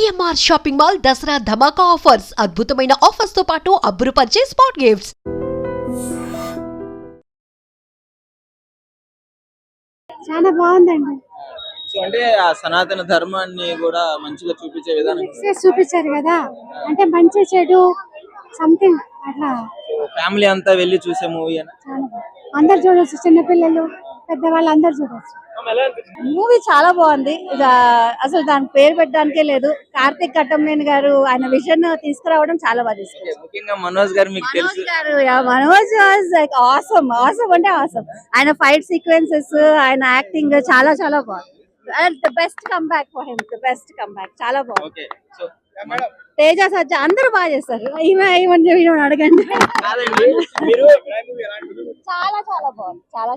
CMR shopping mall Dasara ధమాకా offers అద్భుతమైన offers తో పాటు అబ్బురుపరిచే స్పాట్ గిఫ్ట్స్. చాలా బాగుందండి. సో అంటే ఆ సనాతన ధర్మాన్ని కూడా మంచిగా చూపించే విధానం చూపించారు కదా, అంటే మంచి చెడు సంథింగ్ అట్లా. ఫ్యామిలీ అంతా వెళ్ళి చూసే మూవీ అని చాలా అందరు చూడొచ్చు, చిన్నపిల్లలు పెద్దవాళ్ళు అందరు చూడొచ్చు. మూవీ చాలా బాగుంది. అసలు దాని పేరు పెట్టడానికే లేదు. కార్తిక్ కట్టంనేని గారు ఆయన విజన్ తీసుకురావడం చాలా బాగా తీసుకొచ్చారు. ముఖ్యంగా మనోజ్ గారు మీకు తెలుసు మనోజ్ వాజ్ లైక్ ఆసమ్ అంటే ఆసమ్. ఆయన ఫైట్ సీక్వెన్సెస్, ఆయన యాక్టింగ్ చాలా చాలా బాగుంది. The best come back for him, the best come back. చాలా బాగుంది. ఓకే సో తేజ సజ్జ అందరూ బాగా చేస్తారు. ఈమె అడగండి. మీరు చాలా చాలా బాగుంది. చాలా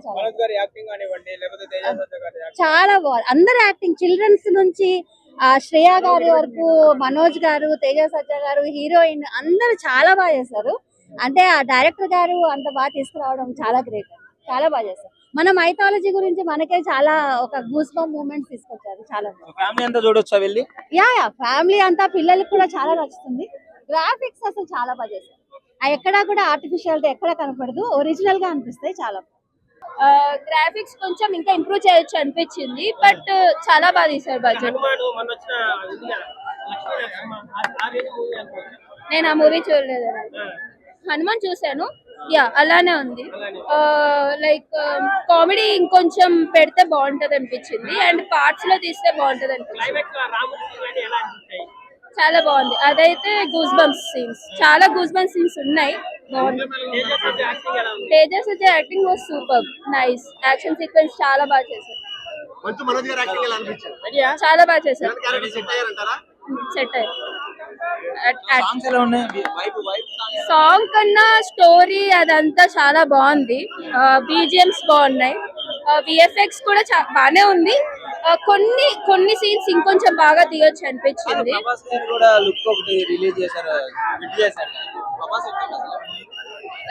చాలా బాగుంది. అందరు యాక్టింగ్, చిల్డ్రన్స్ నుంచి శ్రేయ గారి వరకు, మనోజ్ గారు, తేజ సజ్జ గారు, హీరోయిన్ అందరూ చాలా బాగా చేశారు. అంటే ఆ డైరెక్టర్ గారు అంత బాగా తీసుకురావడం చాలా గ్రేట్. చాలా బాగా చేశారు. మన మైథాలజీ గురించి మనకే చాలా ఒక గూస్ బంప్ మూమెంట్స్ తీసుకొచ్చారు. చాలా ఫ్యామిలీ అంతా చూడొచ్చా వెళ్ళి? యా ఫ్యామిలీ అంతా, పిల్లలకి కూడా చాలా నచ్చుతుంది. గ్రాఫిక్స్ అసలు చాలా బాగా చేశారు. ఎక్కడా కూడా ఆర్టిఫిషియాలిటీ ఎక్కడ కనపడదు, ఒరిజినల్ గా అనిపిస్తాయి. చాలా గ్రాఫిక్స్ కొంచెం ఇంకా ఇంప్రూవ్ చేయొచ్చు అనిపించింది, బట్ చాలా బాగా తీశారు. బడ్జెట్ నేను ఆ మూవీ చూడలేదు. హనుమాన్ చూసాను, యా అలానే ఉంది. లైక్ కామెడీ ఇంకొంచెం పెడితే బాగుంటది అనిపించింది, అండ్ పార్ట్స్ లో తీస్తే బాగుంటది అనిపించింది. చాలా బాగుంది. అదైతే గూస్ బంప్స్ సీన్స్, చాలా గూస్ బంప్స్ సీన్స్ ఉన్నాయి. బాగుంది. తేజ సజ్జ acting was super, nice. Action sequence చాలా బాగా చేశారు. చాలా బాగా చేశారు. సెట్ అయ్యారు. సాంగ్ కన్నా స్టోరీ అదంతా చాలా బాగుంది. బీజిఎంస్ బాగున్నాయి. విఎఫ్ఎక్స్ కూడా బానే ఉంది. కొన్ని సీన్స్ ఇంకొంచెం బాగా తీయొచ్చు అనిపించింది.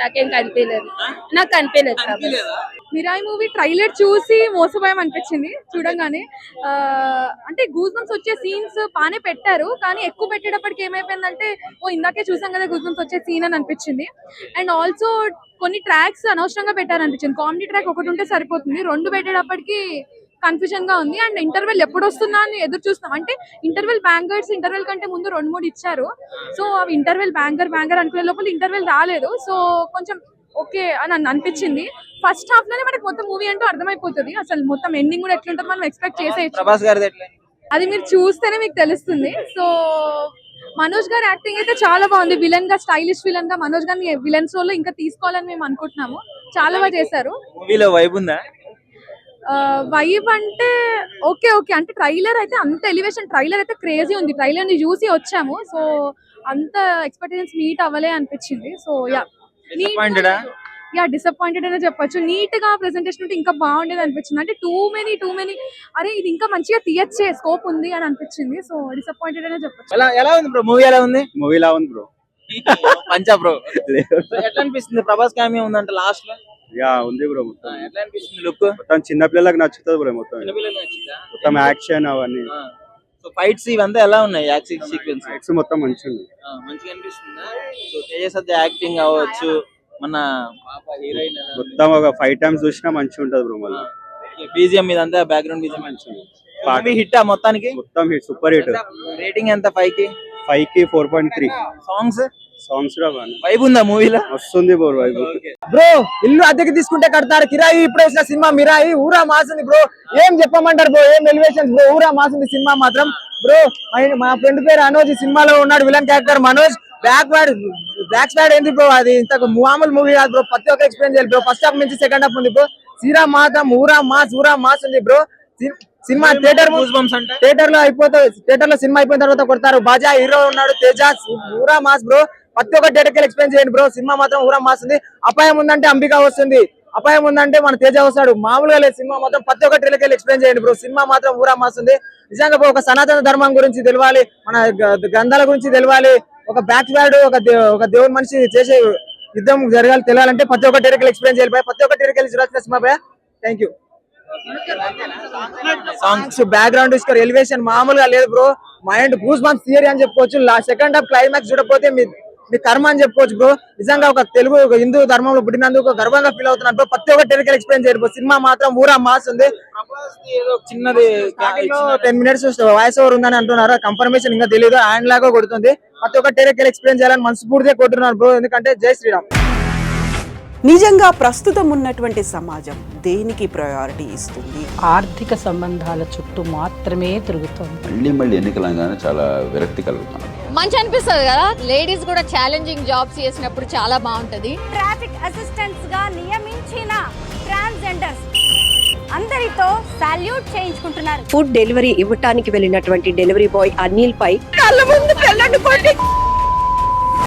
నాకేం కనిపించలేదు. నాకు కనిపించలేదు. మిరాయి మూవీ ట్రైలర్ చూసి మోసపోయాం అనిపించింది చూడంగానే. అంటే గూస్ బంప్స్ వచ్చే సీన్స్ బాగానే పెట్టారు, కానీ ఎక్కువ పెట్టేటప్పటికి ఏమైపోయిందంటే ఇందాకే చూసాం కదా గూస్ బంప్స్ వచ్చే సీన్ అని అనిపించింది. అండ్ ఆల్సో కొన్ని ట్రాక్స్ అనవసరంగా పెట్టారనిపించింది. కామెడీ ట్రాక్ ఒకటి ఉంటే సరిపోతుంది, రెండు పెట్టేటప్పటికి కన్ఫ్యూజన్ గా ఉంది. అండ్ ఇంటర్వెల్ ఎప్పుడు వస్తుందా అని ఎదురు చూస్తున్నాం. అంటే ఇంటర్వెల్ బ్యాంగర్స్, ఇంటర్వెల్ కంటే ముందు 2-3 ఇచ్చారు. సో అవి ఇంటర్వెల్ బ్యాంగర్ అనుకునే లోపల ఇంటర్వెల్ రాలేదు. సో కొంచెం ఓకే అని అనిపించింది. ఫస్ట్ హాఫ్ లోనే మనకి మొత్తం మూవీ అంటూ అర్థమైపోతుంది. అసలు మొత్తం ఎండింగ్ కూడా ఎట్లుంటుంది మనం ఎక్స్పెక్ట్ చేసేయచ్చు. అది మీరు చూస్తేనే మీకు తెలుస్తుంది. సో మనోజ్ గారి యాక్టింగ్ అయితే చాలా బాగుంది. విలన్ గా, స్టైలిష్ విలన్ గా మనోజ్ గారిని విలన్స్ రోల్ లో ఇంకా తీసుకోవాలని మేము అనుకుంటున్నాము. చాలా బాగా చేశారు. వైబ్ అంటే ఓకే అంటే ట్రైలర్ అయితే అంత ఎలివేషన్, ట్రైలర్ అయితే క్రేజీ ఉంది. ట్రైలర్ ని చూసి వచ్చాము, సో అంత ఎక్స్పెక్టేషన్స్ మీట్ అవ్వలే అనిపించింది. సో డిసప్పాయింటెడ్ అనే చెప్పొచ్చు. నీట్ గా ప్రెజెంటేషన్ ఉంటే ఇంకా బాగుండేది అనిపించింది. అంటే టూ మెనీ అరే ఇది ఇంకా మంచిగా తీయచ్చే స్కోప్ ఉంది అని అనిపించింది. సో డిసప్పాయింటెడ్ అనే చెప్పొచ్చు. ఎలా ఉంది బ్రో మూవీ? ఎలా ఉంది మూవీ? ఎలా ఉంది బ్రో? పంచా బ్రో ఎట్లా అనిపిస్తుంది? ప్రభాస్ కామె ఉందంట లాస్ట్ లో. యా ఉంది బ్రో. మొత్తం ఎట్లా అనిపిస్తుంది లుక్? మొత్తం చిన్న పిల్లలకు నచ్చుతుంది బ్రో. మొత్తం యాక్షన్ అవన్నీ. సో ఫైట్స్ ఇవంతా ఎలా ఉన్నాయి? యాక్షన్ సీక్వెన్స్ ఫైట్స్ మొత్తం మంచిగా అనిపిస్తుందా? సో తేజ సజ్జ యాక్టింగ్ అవ్వచ్చు, మన పాప హీరోయిన్ మొత్తం ఒక 5 times చూసినా మంచిగా ఉంటది బ్రో. మళ్ళీ బీజిఎం ఇదంతా బ్యాక్గ్రౌండ్ బీజిఎం మంచిగా హిట్. మొత్తానికి మొత్తం హిట్, సూపర్ హిట్. రేటింగ్ ఎంత? 5 కి 4.3. సాంగ్స్ వైబ్ ఉందా మూవీలో? వస్తుంది బ్రో వైబ్. బ్రో ఇల్లు అద్దెకి తీసుకుంటే కడతారు, కిరాయి ఇప్పుడు వచ్చిన సినిమా మిరాయి ఊరా మాసింది బ్రో. ఏం చెప్పమంటారు బ్రో, ఏం ఎలివేషన్స్ బ్రో. ఊరా మాసింది సినిమా మాత్రం బ్రో. మా ఫ్రెండ్ పేరు అనోజ్, సినిమాలో ఉన్నాడు విలన్ క్యారెక్టర్ మనోజ్. బ్యాక్ స్వాడ్ ఏంది బ్రో, అది ఇంత మామూలు మూవీ కాదు బ్రో. ప్రతి ఒక్క ఎక్స్ప్లెయిన్ చేయాలి బ్రో. ఫస్ట్ హాఫ్ నుంచి సెకండ్ హాఫ్ ఉంది బ్రో. శ్రీరామ్ మాత్రం ఊరా మాస్ ఉంది బ్రో. సినిమా థియేటర్ లో అయిపోతుంది. థియేటర్ లో సినిమా అయిపోయిన తర్వాత కొడతారు. బాజా హీరో ఉన్నాడు, తేజ ఊరా మాస్ బ్రో. ప్రతి ఒక్క థియేటర్ ఎక్స్ప్లెయిన్ చేయండి బ్రో. సినిమా మాత్రం ఊరా మాస్ ఉంది. అపాయం ఉందంటే అంబిక వస్తుంది, అపాయం ఉందంటే మన తేజ వస్తాడు. మామూలుగా లేదు సినిమా మొత్తం. ప్రతి ఒక్క థియేటర్ ఎక్స్ప్లెయిన్ చేయండి బ్రో. సినిమా మాత్రం ఊరా మాస్ ఉంది. నిజంగా ఒక సనాతన ధర్మం గురించి తెలవాలి, మన గ్రంథాల గురించి తెలవాలి, ఒక బ్యాక్ వార్డ్ ఒక దేవుని మనిషి చేసే యుద్ధం జరగాలి తెలియాలంటే ప్రతి ఒక్క థియేటర్ ఎక్స్ప్లెయిన్ చేయాలి. ప్రతి ఒక్క థియేటర్ చూడాల్సిన cinema. Thank you. Songs background score elevation మామూలుగా లేదు bro. Mind goose bumps theory అని చెప్పుకోవచ్చు. సెకండ్ హాఫ్ క్లైమాక్స్ చూడకపోతే మీ కర్మ అని చెప్పుకోవచ్చు బ్రో. నిజంగా ఒక తెలుగు ఒక హిందూ ధర్మంలో పుట్టినందుకు గర్వంగా ఫీల్ అవుతున్నారు బ్రో. ప్రతి ఒక్క టెరికల్ ఎక్స్పీరియన్స్ చేయరు బ్రో. సినిమా మాత్రం ఊరా మాస్ ఉంది. ఏదో చిన్నది 10 minutes వాయిస్ ఓవర్ ఉందని అంటున్నారు. కన్ఫర్మేషన్ ఇంకా తెలియదు. హ్యాండ్ లాగా కొడుతుంది. ప్రతి ఒక్క టెరికల్ ఎక్స్పీరియన్స్ చేయాలని మనస్ఫూర్తిగా కొట్టున్నారు బ్రో. ఎందుకంటే జై శ్రీరామ్. నిజంగా ప్రస్తుతం ఉన్నటువంటి సమాజం దేనికి ప్రయారిటీ ఇస్తుంది? ఆర్థిక సంబంధాల చుట్టూ మాత్రమే తిరుగుతోంది. మళ్ళీ ఎన్నికలంగానే చాలా విరక్తి కలుగుతున్నాం. మంచి అనిపిస్తుంది కదా, లేడీస్ కూడా ఛాలెంజింగ్ జాబ్స్ చేసినప్పుడు చాలా బాగుంటది. ట్రాఫిక్ అసిస్టెంట్స్ గా నియమించిన ట్రాన్స్జెండర్స్ అందరితో సాల్యూట్ చేయించుకుంటున్నారు. ఫుడ్ డెలివరీ ఇవ్వటానికి వెళ్ళినటువంటి డెలివరీ బాయ్ అనిల్ పై కళ్ళ ముందు పెళ్ళండి